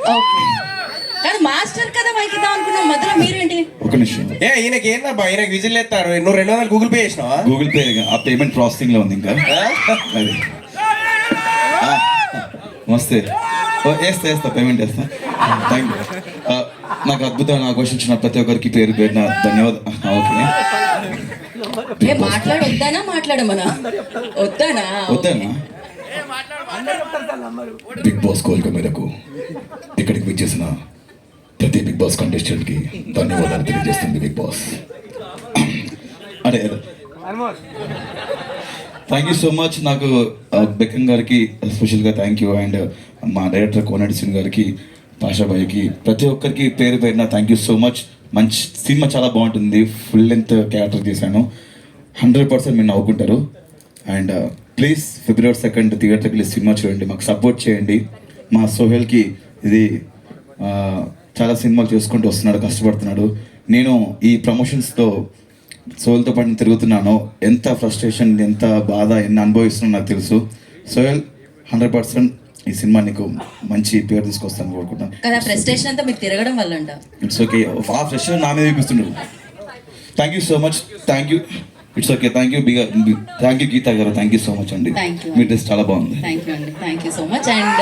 కాదు మాస్టర్ కదా మైక్ ఇద్దాం అనుకున్నాం, మధ్యలో మీరేంటి? ఒక నిమిషం. ఈయనకి ఏందబ్బా, ఈయనకి విజిల్ ఎత్తారు. నువ్వు 200 గూగుల్ పే చేసినావా? గూగుల్ పే ఆ పేమెంట్ ప్రాసెసింగ్ లో ఉంది ఇంకా. అది నమస్తే. వేస్తా పేమెంట్ వేస్తా. Thank you. నాకు అద్భుతమైన అవకాశం ఇచ్చిన ప్రతి ఒక్కరికి పేరు పేరున ధన్యవాదాలు. ఓకే, మాట్లాడొద్దానా మాట్లాడమనా? వద్దానా? బిగ్ బాస్ కోరిక మేరకు ఇక్కడికి విచ్చేసిన ప్రతి బిగ్ బాస్ కంటెస్టెంట్ కి ధన్యవాదాలు తెలియజేస్తుంది బిగ్ బాస్. అరే థ్యాంక్ యూ సో మచ్. నాకు బెక్కన్ గారికి స్పెషల్గా థ్యాంక్ యూ, అండ్ మా డైరెక్టర్ కోనటి సింగ్ గారికి, పాషాబాయికి, ప్రతి ఒక్కరికి పేరు పేరున థ్యాంక్ యూ సో మచ్. మంచి సినిమా చాలా బాగుంటుంది. ఫుల్ లెంత్ క్యారెక్టర్ చేశాను. 100% మీరు నవ్వుకుంటారు. అండ్ ప్లీజ్ February 2 థియేటర్కి వెళ్ళి సినిమా చూడండి, మాకు సపోర్ట్ చేయండి. మా సోహెల్కి ఇది చాలా సినిమాలు చేసుకుంటూ వస్తున్నాడు, కష్టపడుతున్నాడు. నేను ఈ ప్రమోషన్స్తో సోహెల్తో పాటు నేను తిరుగుతున్నాను. ఎంత ఫ్రస్ట్రేషన్, ఎంత బాధ, ఎన్ని అనుభవిస్తున్నాను నాకు తెలుసు. సోహెల్ 100% ఈ సినిమా నీకు మంచి పేరు తీసుకొస్తాను కోరుకుంటాను. కదా ఫ్రస్ట్రేషన్ అంతా మీరు తిరగడం వల్ల అంట. It's okay. ఆ ఫ్రస్ట్రేషన్ నా మీద చూపిస్తుండ్రు. Thank you so much. Thank you. It's okay. Thank you thank you Geeta గారు. థ్యాంక్ యూ సో మచ్ అండి. మీ డ్రెస్ చాలా బాగుంది. థ్యాంక్ యూ అండి. Thank you so much. And